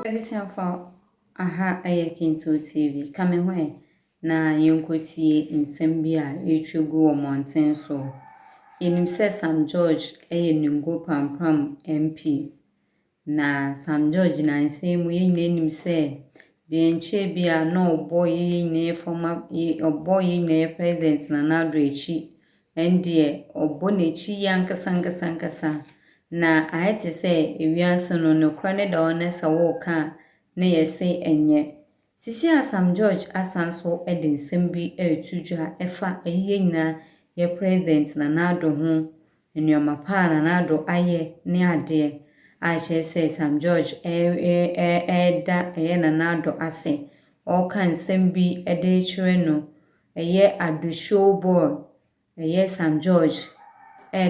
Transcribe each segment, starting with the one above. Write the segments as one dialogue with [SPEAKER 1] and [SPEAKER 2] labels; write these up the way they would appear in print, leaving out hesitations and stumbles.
[SPEAKER 1] Everything for aha Kinto TV. Coming where na yonkotie nsembia etwegu wo mountain so. Enim se Sam George Ningo Prampram MP. Na Sam George na nsemu enim se bienche bia no boy ne former boy ne president na nado echi. Endie obonechi yankasa na ayete se ewiase no nokra ne da one se wo ka na yese enye sisi Sam George asanso ede nsem bi etudwa efa eyiye nyina ye president na nado ho enuama pa na nado aye ne ade a se Sam George da na nado ase o kan nsem bi ede chire no eye adushow boy eye Sam George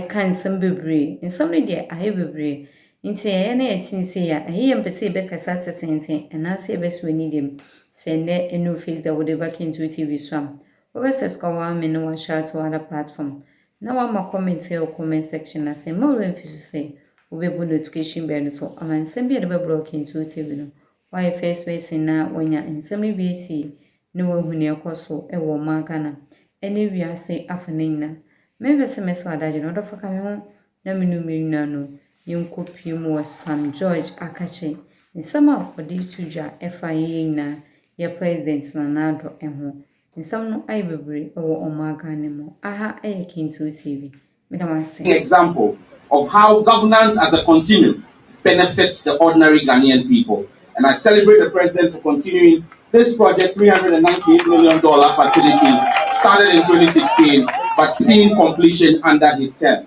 [SPEAKER 1] kan some bebre in some de ahe bebre nti na etin se ya ahe mpese be kasa tsentsen and na se be so ni dem send a new face that would ever Kinto TV swam over says ko wa me no share to other platform na wa ma comment say or comment section na say more emphasis say we be notification bell so aman sem be be block Kinto TV no why first person na wonya nsem bi si no wa huni ekoso e wo maka na ene wiase afenina maybe se meso adaje no do faka me ho na minumina no yonkopi mu Sam George akache nsama odi tudwa efaye na ye president na nado eho nsam no ai bebre o omaga ne mo aha Kinto TV
[SPEAKER 2] an example of how governance as a continuum benefits the ordinary Ghanaian people, and I celebrate the president for continuing this project $398 million facility started in 2016 but seeing completion under his term.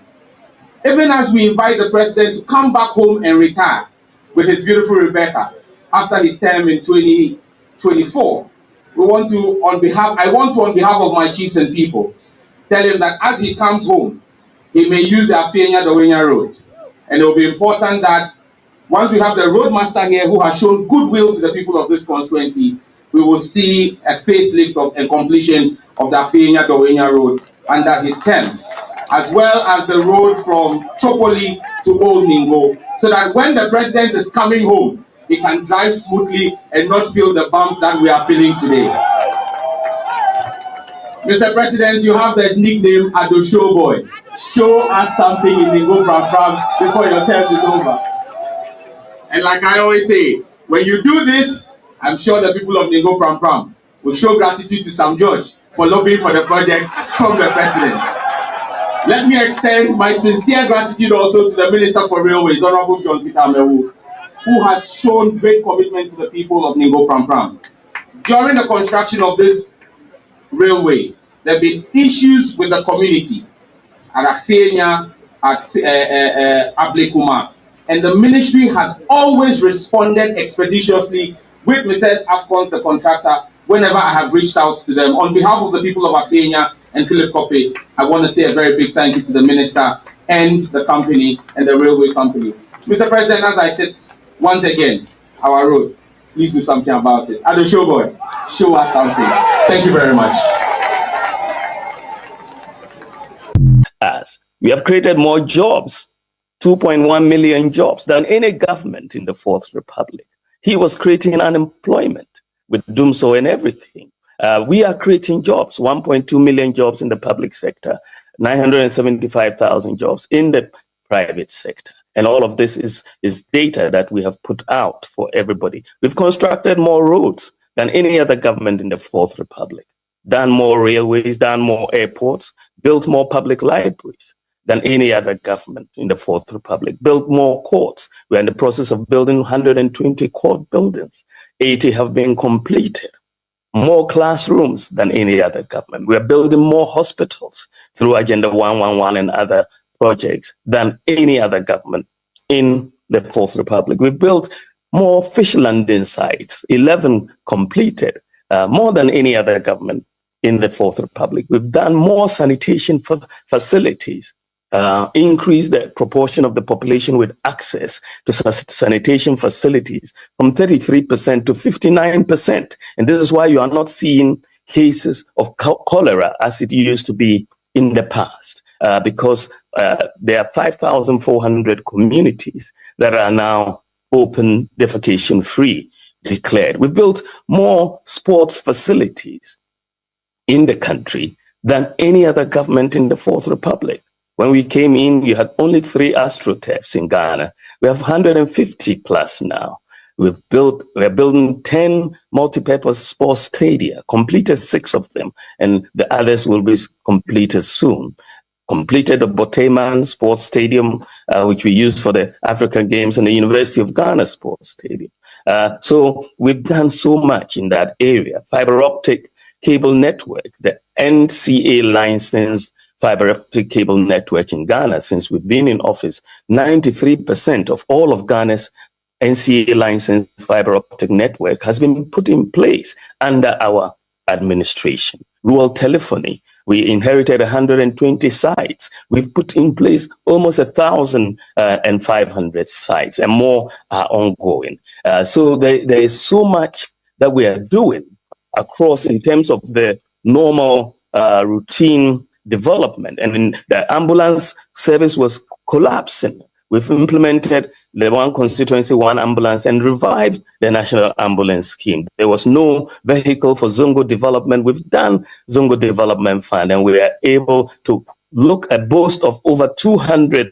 [SPEAKER 2] Even as we invite the president to come back home and retire with his beautiful Rebecca after his term in 2024, I want to, on behalf of my chiefs and people, tell him that as he comes home, he may use the Afenya-Dawenya road. And it will be important that once we have the roadmaster here who has shown goodwill to the people of this constituency, we will see a facelift and completion of the Afenya-Dawenya road under his term, as well as the road from Tripoli to Old Ningo, so that when the president is coming home, he can drive smoothly and not feel the bumps that we are feeling today. Mr. President, you have the nickname Ado Show Boy. Show us something in Ningo Prampram before your term is over. And like I always say, when you do this, I'm sure the people of Ningo Prampram will show gratitude to Sam George for lobbying for the project from the president. Let me extend my sincere gratitude also to the Minister for Railways, Honorable John Peter Amewu, who has shown great commitment to the people of Ningo Prampram. During the construction of this railway, there have been issues with the community at Afenya, at Ablekuma, and the ministry has always responded expeditiously with Mrs. Afcons, the contractor, whenever I have reached out to them. On behalf of the people of Afenya and Philip Koppe, I want to say a very big thank you to the minister and the company and the railway company. Mr. President, as I said, once again, our road, please do something about it. Ado Showboy, show us something. Thank you very much.
[SPEAKER 3] As we have created more jobs, 2.1 million jobs than any government in the Fourth Republic. He was creating unemployment with Dumso and everything. We are creating jobs, 1.2 million jobs in the public sector, 975,000 jobs in the private sector. And all of this is data that we have put out for everybody. We've constructed more roads than any other government in the Fourth Republic, done more railways, done more airports, built more public libraries than any other government in the Fourth Republic, built more courts. We're in the process of building 120 court buildings. 80 have been completed. More classrooms than any other government. We are building more hospitals through Agenda 111 and other projects than any other government in the Fourth Republic. We've built more fish landing sites, 11 completed, more than any other government in the Fourth Republic. We've done more sanitation facilities, increased the proportion of the population with access to sanitation facilities from 33% to 59%. And this is why you are not seeing cases of cholera as it used to be in the past, because there are 5,400 communities that are now open, defecation-free declared. We built more sports facilities in the country than any other government in the Fourth Republic. When we came in, you had only 3 AstroTurfs in Ghana. We have 150 plus now. We're building 10 multi-purpose sports stadia, completed 6 of them, and the others will be completed soon. Completed the Boteman Sports Stadium, which we used for the African Games, and the University of Ghana Sports Stadium. So we've done so much in that area. Fiber optic cable network, the NCA licensed fiber optic cable network in Ghana since we've been in office. 93% of all of Ghana's NCA licensed fiber optic network has been put in place under our administration. Rural telephony, we inherited 120 sites. We've put in place almost 1,500 sites, and more are ongoing. So there is so much that we are doing across in terms of the normal routine development. And the ambulance service was collapsing. We've implemented the one constituency, one ambulance, and revived the national ambulance scheme. There was no vehicle for Zongo development. We've done Zongo Development Fund, and we are able to look at boast of over 200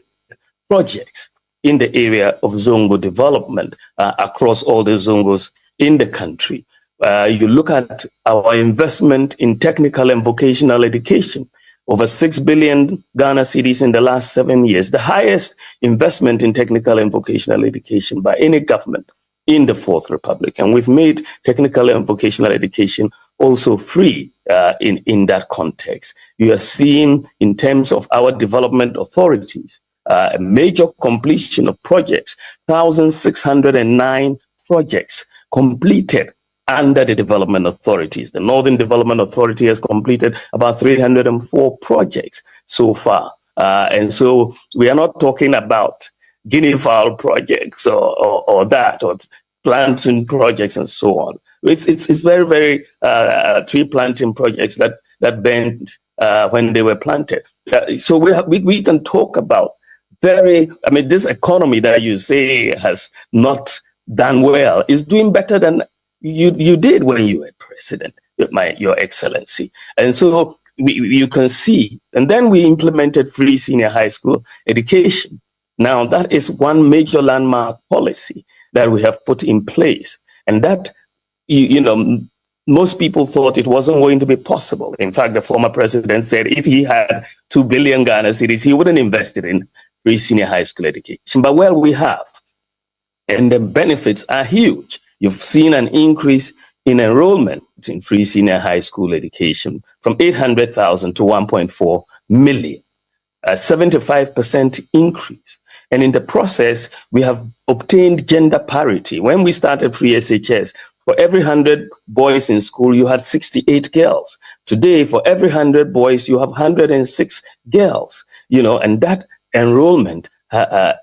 [SPEAKER 3] projects in the area of Zongo development across all the Zongos in the country. You look at our investment in technical and vocational education. Over 6 billion Ghana cedis in the last 7 years, the highest investment in technical and vocational education by any government in the Fourth Republic. And we've made technical and vocational education also free in that context. You are seeing, in terms of our development authorities, a major completion of projects, 1,609 projects completed under the development authorities. The Northern Development Authority has completed about 304 projects so far. And so we are not talking about guinea fowl projects or that, or planting projects and so on. It's very, very tree planting projects that bent when they were planted. So we can talk about this economy that you say has not done well is doing better than you did when you were president, Your Excellency. And so you can see, and then we implemented free senior high school education. Now that is one major landmark policy that we have put in place. And that, most people thought it wasn't going to be possible. In fact, the former president said if he had 2 billion Ghana cedis, he wouldn't invest it in free senior high school education. But well, we have. And the benefits are huge. You've seen an increase in enrollment in free senior high school education from 800,000 to 1.4 million, a 75% increase. And in the process, we have obtained gender parity. When we started free SHS, for every 100 boys in school, you had 68 girls. Today, for every 100 boys, you have 106 girls, and that enrollment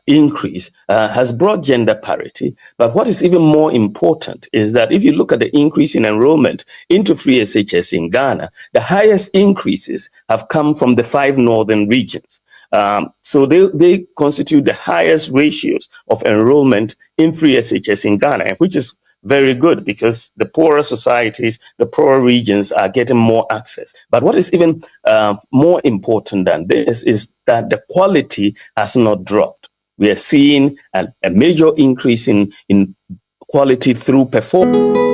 [SPEAKER 3] increase has brought gender parity. But what is even more important is that if you look at the increase in enrollment into free SHS in Ghana, the highest increases have come from the 5 northern regions. So they constitute the highest ratios of enrollment in free SHS in Ghana, which is very good because the poorer societies, the poorer regions are getting more access. But what is even more important than this is that the quality has not dropped. We are seeing a major increase in quality through performance.